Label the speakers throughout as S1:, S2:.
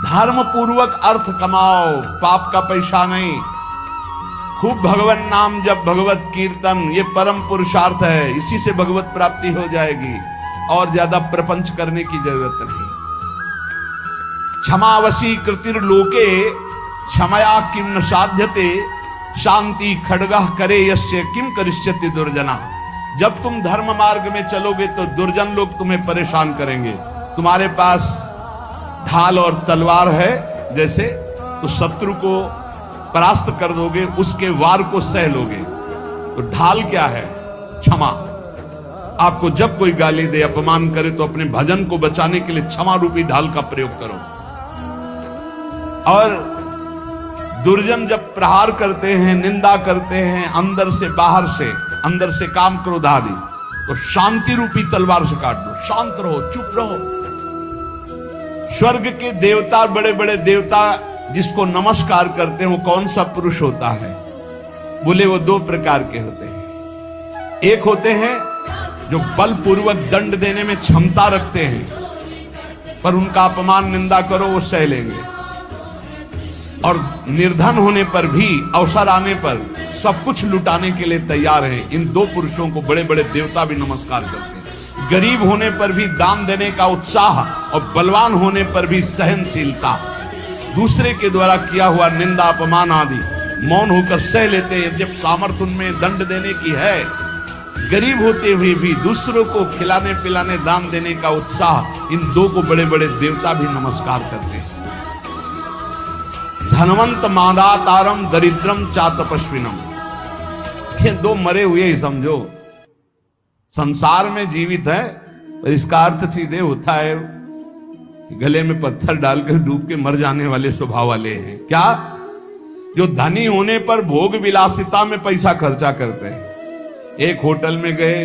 S1: धर्म पूर्वक अर्थ कमाओ, पाप का पैसा नहीं। खूब भगवान नाम जप, भगवत कीर्तन, ये परम पुरुषार्थ है, इसी से भगवत प्राप्ति हो जाएगी। और ज्यादा प्रपंच करने की जरूरत नहीं। क्षमावशी कृतिर्लोके क्षमया किम न साध्यते, शांति खड्गः करे यस्य किम करिष्यति दुर्जना। जब तुम धर्म मार्ग में चलोगे तो दुर्जन लोग तुम्हें परेशान करेंगे। तुम्हारे पास ढाल और तलवार है जैसे, तो शत्रु को परास्त कर दोगे, उसके वार को सह लोगे। तो ढाल क्या है? क्षमा। आपको जब कोई गाली दे, अपमान करे, तो अपने भजन को बचाने के लिए क्षमा रूपी ढाल का प्रयोग करो। और दुर्जन जब प्रहार करते हैं, निंदा करते हैं, अंदर से बाहर से, अंदर से काम क्रोध आदि, तो शांति रूपी तलवार से काट दो। शांत रहो, चुप रहो। स्वर्ग के देवता, बड़े बड़े देवता जिसको नमस्कार करते हैं, वो कौन सा पुरुष होता है? बोले वो दो प्रकार के होते हैं। एक होते हैं जो बलपूर्वक दंड देने में क्षमता रखते हैं, पर उनका अपमान निंदा करो वो सह लेंगे। और निर्धन होने पर भी, अवसर आने पर सब कुछ लुटाने के लिए तैयार हैं। इन दो पुरुषों को बड़े बड़े देवता भी नमस्कार करते हैं। गरीब होने पर भी दान देने का उत्साह, और बलवान होने पर भी सहनशीलता। दूसरे के द्वारा किया हुआ निंदा, अपमान आदि मौन होकर सह लेते हैं, जब सामर्थ्य उनमें दंड देने की है। गरीब होते हुए भी दूसरों को खिलाने पिलाने, दान देने का उत्साह, इन दो को बड़े बड़े देवता भी नमस्कार करते हैं। धनवंत मादातारम दरिद्रम चातपस्विनम, ये दो मरे हुए ही समझो। संसार में जीवित है, पर इसका अर्थ सीधे होता है गले में पत्थर डालकर डूब के मर जाने वाले स्वभाव वाले हैं। क्या? जो धनी होने पर भोग विलासिता में पैसा खर्चा करते हैं। एक होटल में गए,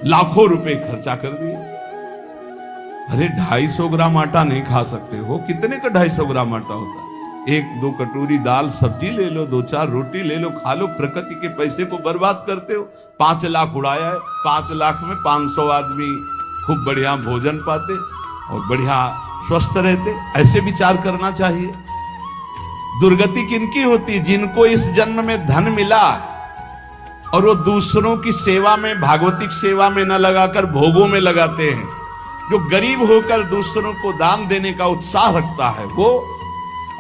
S1: लाखों रुपए खर्चा कर दिए। अरे 250 ग्राम आटा नहीं खा सकते हो? कितने का 250 ग्राम आटा होता है? 1-2 कटोरी दाल सब्जी ले लो, 2-4 रोटी ले लो, खा लो। प्रकृति के पैसे को बर्बाद करते हो। 5 लाख उड़ाया है, 5 लाख में 500 आदमी खूब बढ़िया भोजन पाते और बढ़िया स्वस्थ रहते। ऐसे विचार करना चाहिए। दुर्गति किनकी होती? जिनको इस जन्म में धन मिला और वो दूसरों की सेवा में, भागवतिक सेवा में न लगाकर भोगों में लगाते हैं। जो गरीब होकर दूसरों को दान देने का उत्साह रखता है वो,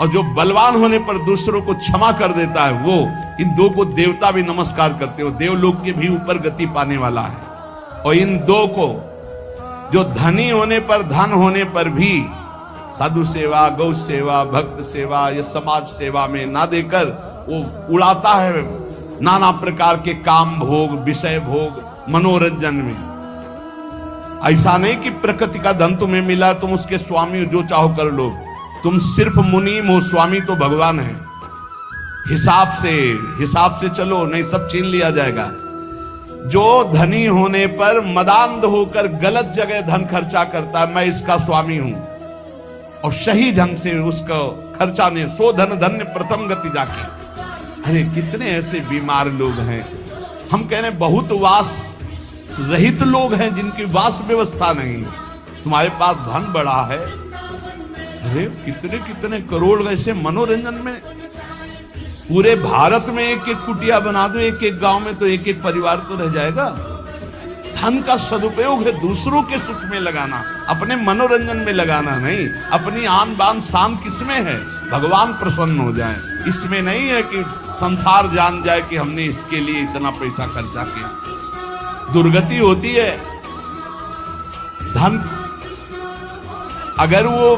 S1: और जो बलवान होने पर दूसरों को क्षमा कर देता है वो, इन दो को देवता भी नमस्कार करते हो। देवलोक के भी ऊपर गति पाने वाला है। और इन दो को, जो धनी होने पर, धन होने पर भी साधु सेवा, गौ सेवा, भक्त सेवा, या समाज सेवा में ना देकर वो उड़ाता है नाना प्रकार के काम भोग, विषय भोग, मनोरंजन में। ऐसा नहीं कि प्रकृति का धन तुम्हें मिला, तुम उसके स्वामी हो, जो चाहो कर लो। तुम सिर्फ मुनीम हो, स्वामी तो भगवान है। हिसाब से चलो, नहीं सब छीन लिया जाएगा। जो धनी होने पर मदांध होकर गलत जगह धन खर्चा करता है, मैं इसका स्वामी हूं, और सही ढंग से उसका खर्चा नहीं, सो धन धन्य प्रथम गति जाके। अरे कितने ऐसे बीमार लोग हैं। हम कह रहे बहुत वास रहित लोग हैं जिनकी वास व्यवस्था नहीं। तुम्हारे पास धन बड़ा है, अरे कितने कितने करोड़ ऐसे मनोरंजन में। पूरे भारत में एक एक कुटिया बना दो, एक एक गांव में तो एक एक परिवार तो रह जाएगा। धन का सदुपयोग है दूसरों के सुख में लगाना, अपने मनोरंजन में लगाना नहीं। अपनी आन बान शान किसमें है? भगवान प्रसन्न हो जाए, इसमें नहीं है कि संसार जान जाए कि हमने इसके लिए इतना पैसा खर्चा किया। दुर्गति होती है। धन अगर वो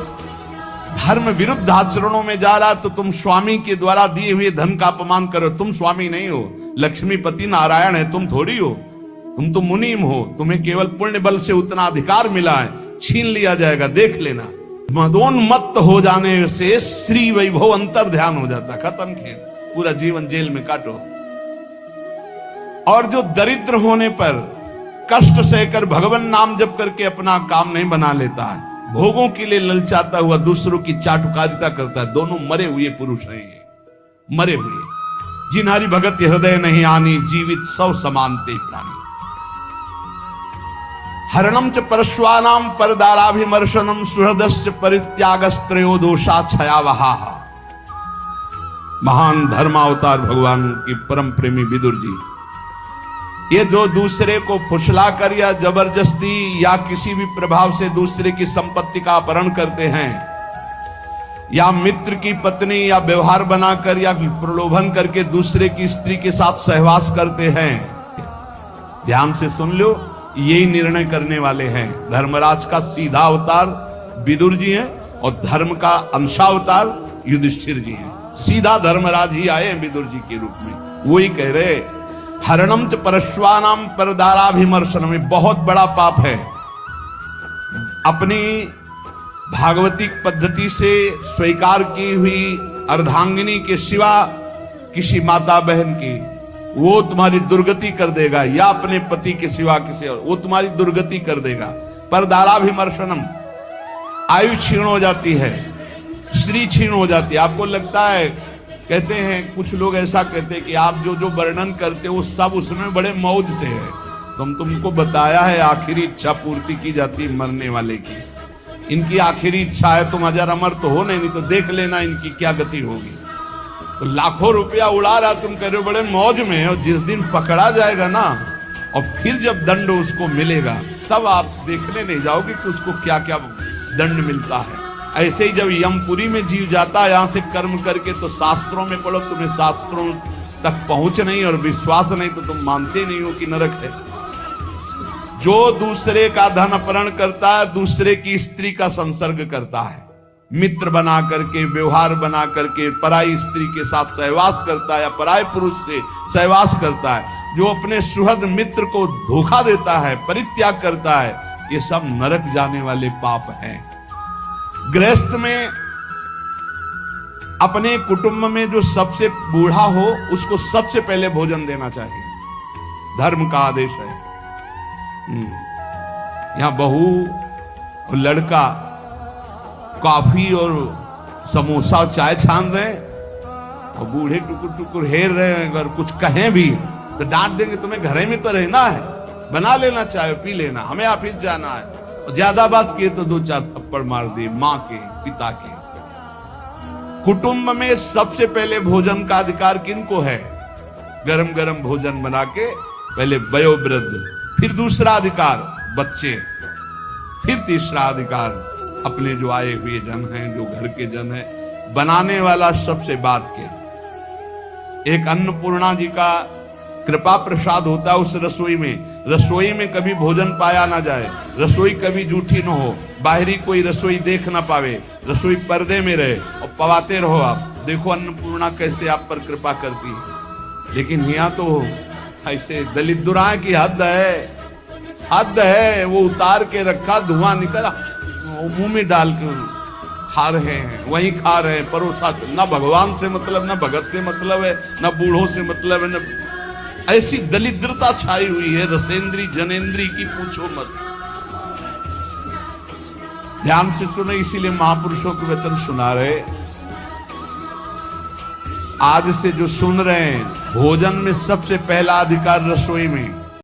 S1: धर्म विरुद्ध आचरणों में जा रहा, तो तुम स्वामी के द्वारा दिए हुए धन का अपमान करो। तुम स्वामी नहीं हो, लक्ष्मीपति नारायण है, तुम थोड़ी हो। तुम तो मुनीम हो, तुम्हें केवल पुण्य बल से उतना अधिकार मिला है, छीन लिया जाएगा, देख लेना। मदोन्मत्त हो जाने से श्री वैभव अंतर ध्यान हो जाता, खत्म खेल, पूरा जीवन जेल में काटो। और जो दरिद्र होने पर कष्ट सहकर भगवान नाम जप करके अपना काम नहीं बना लेता है, भोगों के लिए ललचाता हुआ दूसरों की चाटुकारिता करता है, दोनों मरे हुए पुरुष नहीं है, मरे हुए। जिन्हारी भगत हृदय नहीं आनी, जीवित सौ समानते प्राणी। हरणम च परश्वानाम परदाराभिमर्शनम सुहृदश्च परित्यागस्त्रयो दोषा छयावहा। महान धर्मावतार भगवान की परम प्रेमी विदुर जी, ये जो दूसरे को फुसला कर या जबरदस्ती या किसी भी प्रभाव से दूसरे की संपत्ति का अपहरण करते हैं, या मित्र की पत्नी या व्यवहार बनाकर या प्रलोभन करके दूसरे की स्त्री के साथ सहवास करते हैं, ध्यान से सुन लो, यही निर्णय करने वाले हैं। धर्मराज का सीधा अवतार विदुर जी हैं और धर्म का अंशावतार युधिष्ठिर जी हैं। सीधा धर्मराज ही आए हैं विदुर जी के रूप में। वही कह रहे, हरणम च परश्वानाम परदाराभिमर्शनम, में बहुत बड़ा पाप है। अपनी भागवतिक पद्धति से स्वीकार की हुई अर्धांगिनी के सिवा किसी माता बहन की, वो तुम्हारी दुर्गति कर देगा, या अपने पति के सिवा किसी और, वो तुम्हारी दुर्गति कर देगा। परदाराभिमर्शनम, आयु क्षीण हो जाती है, श्री क्षीण हो जाती है। आपको लगता है, कहते हैं कुछ लोग ऐसा कहते हैं कि आप जो जो वर्णन करते हो सब उसमें बड़े मौज से है। तुमको बताया है आखिरी इच्छा पूर्ति की जाती है मरने वाले की। इनकी आखिरी इच्छा है तुम अजर अमर तो हो नहीं तो देख लेना इनकी क्या गति होगी। तो लाखों रुपया उड़ा रहा, तुम कह रहे हो बड़े मौज में, और जिस दिन पकड़ा जाएगा ना और फिर जब दंड उसको मिलेगा तब आप देखने नहीं जाओगे कि उसको क्या क्या दंड मिलता है। ऐसे ही जब यमपुरी में जीव जाता है यहां से कर्म करके, तो शास्त्रों में पढ़ो, तुम्हें शास्त्रों तक पहुंच नहीं और विश्वास नहीं तो तुम मानते नहीं हो कि नरक है। जो दूसरे का धन अपहरण करता है, दूसरे की स्त्री का संसर्ग करता है, मित्र बना करके, व्यवहार बना करके पराई स्त्री के साथ सहवास करता है या पराय पुरुष से सहवास करता है, जो अपने सुहृद मित्र को धोखा देता है, परित्याग करता है, ये सब नरक जाने वाले पाप हैं। गृहस्थ में अपने कुटुंब में जो सबसे बूढ़ा हो उसको सबसे पहले भोजन देना चाहिए, धर्म का आदेश है। यहां बहू और लड़का कॉफी और समोसा और चाय छान रहे और बूढ़े टुकुर टुकुर हेर रहे हैं। अगर कुछ कहें भी तो डांट देंगे, तुम्हें घरे में तो रहना है, बना लेना, चाय पी लेना, हमें ऑफिस जाना है। और ज्यादा बात किए तो 2-4 थप्पड़ मार दिए मां के, पिता के। कुटुंब में सबसे पहले भोजन का अधिकार किनको है? गरम गरम भोजन बना के पहले वयोवृद्ध, फिर दूसरा अधिकार बच्चे, फिर तीसरा अधिकार अपने जो आए हुए जन हैं, जो घर के जन हैं। बनाने वाला सबसे बात के, एक अन्नपूर्णा जी का कृपा प्रसाद होता है उस रसोई में कभी भोजन पाया ना जाए, रसोई कभी जूठी न हो, बाहरी कोई रसोई देख ना पावे, रसोई पर्दे में रहे और पवाते रहो। आप देखो अन्नपूर्णा कैसे आप पर कृपा करती है। लेकिन यहाँ तो ऐसे दलित दुराए की हद है। वो उतार के रखा, धुआं निकला, मुंह में डाल के खा रहे हैं, वहीं खा रहे हैं, परोसा। ना भगवान से मतलब, ना भगत से मतलब है, ना बूढ़ों से मतलब है, ना ऐसी दलिद्रता छाई हुई है रसेंद्री जनेंद्री की, पूछो मत। ध्यान से सुने, इसीलिए महापुरुषों के वचन सुना रहे। आज से जो सुन रहे हैं, भोजन में सबसे पहला अधिकार रसोई में,